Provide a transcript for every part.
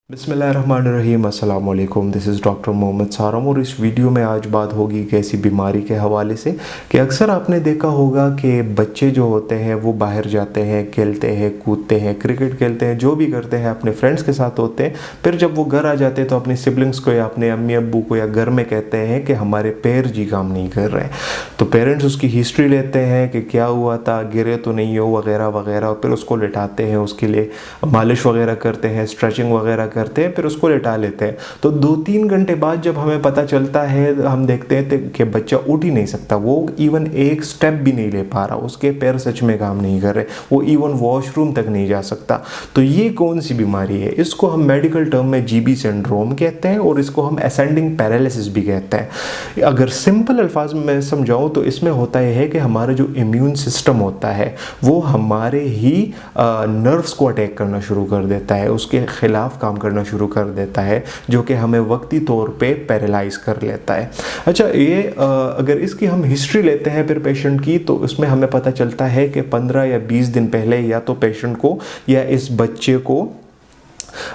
बिस्मिल्लाहिर्रहमानिर्रहीम अस्सलाम वालेकुम। दिस इज़ डॉक्टर मोहम्मद सारम और इस वीडियो में आज बात होगी एक ऐसी बीमारी के हवाले से कि अक्सर आपने देखा होगा कि बच्चे जो होते हैं वो बाहर जाते हैं, खेलते हैं, कूदते हैं, क्रिकेट खेलते हैं, जो भी करते हैं अपने फ्रेंड्स के साथ होते हैं। फिर जब वो घर आ जाते हैं तो अपने सिबलिंग्स को या अपने अम्मी अब्बू को या घर में कहते हैं कि हमारे पैर जी काम नहीं कर रहे हैं। तो पेरेंट्स उसकी हिस्ट्री लेते हैं कि क्या हुआ था, गिरे तो नहीं हो वगैरह वगैरह, और फिर उसको लिटाते हैं, उसके लिए मालिश वगैरह करते हैं, स्ट्रेचिंग वगैरह करते हैं, फिर उसको लेटा लेते हैं। तो 2-3 घंटे बाद जब हमें पता चलता है, हम देखते हैं कि बच्चा उठ ही नहीं सकता, वो इवन एक स्टेप भी नहीं ले पा रहा, उसके पैर सच में काम नहीं कर रहे, वो इवन वॉशरूम तक नहीं जा सकता। तो ये कौन सी बीमारी है? इसको हम मेडिकल टर्म में जीबी सिंड्रोम कहते हैं और इसको हम असेंडिंग पैरालिसिस भी कहते हैं। अगर सिंपल अल्फाज में समझाऊं तो इसमें होता यह है कि हमारा जो इम्यून सिस्टम होता है वो हमारे ही नर्व्स को अटैक करना शुरू कर देता है, उसके खिलाफ काम करना शुरू कर देता है, जो कि हमें वक्ती तौर पे पैरालाइज कर लेता है। अच्छा, ये अगर इसकी हम हिस्ट्री लेते हैं फिर पेशेंट की, तो उसमें हमें पता चलता है कि 15 या 20 दिन पहले या तो पेशेंट को या इस बच्चे को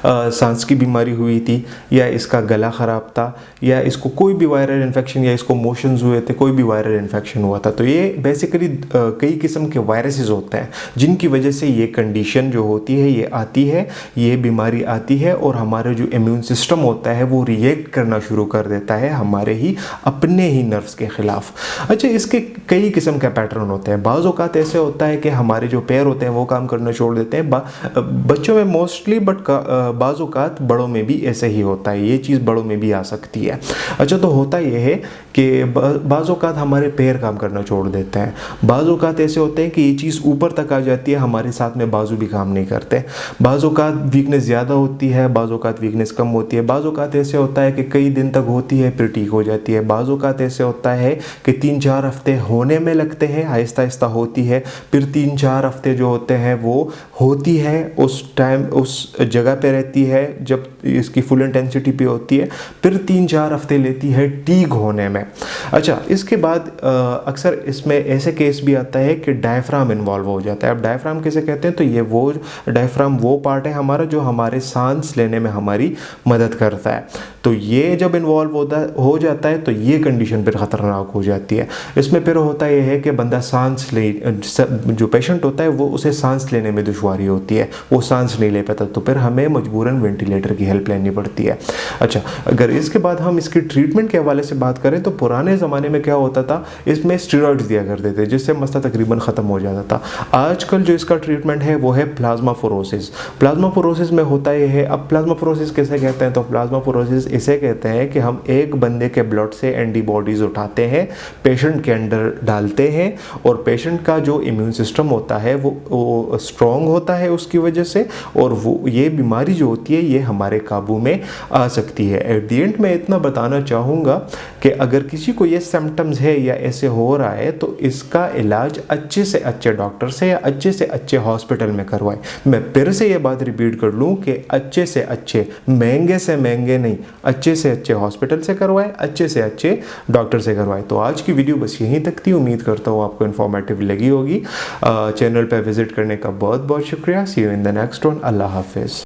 सांस की बीमारी हुई थी, या इसका गला ख़राब था, या इसको कोई भी वायरल इन्फेक्शन, या इसको मोशंस हुए थे, कोई भी वायरल इन्फेक्शन हुआ था। तो ये बेसिकली कई किस्म के वायरसेस होते हैं जिनकी वजह से ये कंडीशन जो होती है ये आती है, ये बीमारी आती है, और हमारा जो इम्यून सिस्टम होता है वो रिएक्ट करना शुरू कर देता है हमारे ही अपने ही नर्व्स के ख़िलाफ़। अच्छा, इसके कई किस्म के पैटर्न होते हैं। बाज़ औक़ात ऐसे होता है कि हमारे जो पैर होते हैं वो काम करना छोड़ देते हैं, बच्चों में मोस्टली, बट बाज़ औक़ात बड़ों में भी ऐसे ही होता है, ये चीज़ बड़ों में भी आ सकती है। अच्छा, तो होता ये है कि बाज़ औक़ात हमारे पैर काम करना छोड़ देते हैं, बाज़ औक़ात ऐसे होते हैं कि ये चीज़ ऊपर तक आ जाती है, हमारे साथ में बाजू भी काम नहीं करते, बाज़ औक़ात वीकनेस ज़्यादा होती है, बाज़ औक़ात वीकनेस कम होती है, बाज़ औक़ात ऐसे होता है कि कई दिन तक होती है फिर ठीक हो जाती है, बाज़ औक़ात ऐसे होता है कि 3-4 हफ़्ते होने में लगते हैं, आहिस्ता आहिस्ता होती है, फिर 3-4 हफ़्ते जो होते हैं वो होती है, उस टाइम उस जगह पे रहती है जब इसकी फुल इंटेंसिटी पे होती है, फिर 3-4 हफ्ते लेती है ठीक होने में। अच्छा, इसके बाद अक्सर इसमें ऐसे केस भी आता है कि डायफ्राम इन्वॉल्व हो जाता है। अब डायफ्राम किसे कहते हैं? तो ये वो डायफ्राम वो पार्ट है हमारा जो हमारे सांस लेने में हमारी मदद करता है। तो ये जब इन्वॉल्व हो जाता है तो ये कंडीशन फिर ख़तरनाक हो जाती है। इसमें फिर होता यह है कि बंदा जो पेशेंट होता है वो उसे सांस लेने में दुश्वारी होती है, वो सांस नहीं ले पाता, तो फिर हमें मजबूरन वेंटिलेटर की हेल्प लेनी पड़ती है। अच्छा, अगर इसके बाद हम इसकी ट्रीटमेंट के हवाले से बात करें तो पुराने ज़माने में क्या होता था, इसमें स्टेरॉइड्स दिया करते थे जिससे मसला तकरीबन ख़त्म हो जाता था। आजकल जो इसका ट्रीटमेंट है वो है प्लाज्माफोरोसिस। प्लाज्माफोरोसिस में होता यह है, अब प्लाज्माफोरोसिस कैसे कहते हैं? तो प्लाज्माफोरोसिस इसे कहते हैं कि हम एक बंदे के ब्लड से एंटीबॉडीज़ उठाते हैं, पेशेंट के अंदर डालते हैं, और पेशेंट का जो इम्यून सिस्टम होता है वो स्ट्रॉन्ग होता है उसकी वजह से, और वो ये बीमारी जो होती है ये हमारे काबू में आ सकती है। एट द एंड मैं इतना बताना चाहूँगा कि अगर किसी को ये सिम्टम्स है या ऐसे हो रहा है तो इसका इलाज अच्छे से अच्छे डॉक्टर से या अच्छे से अच्छे हॉस्पिटल में करवाएं। मैं फिर से ये बात रिपीट कर लूँ कि अच्छे से अच्छे, महंगे से महंगे नहीं, अच्छे से अच्छे हॉस्पिटल से करवाएं, अच्छे से अच्छे डॉक्टर से करवाएं। तो आज की वीडियो बस यहीं तक थी, उम्मीद करता हूँ आपको इन्फॉर्मेटिव लगी होगी। चैनल पर विजिट करने का बहुत बहुत शुक्रिया। See you in the next one. अल्लाह हाफिज़।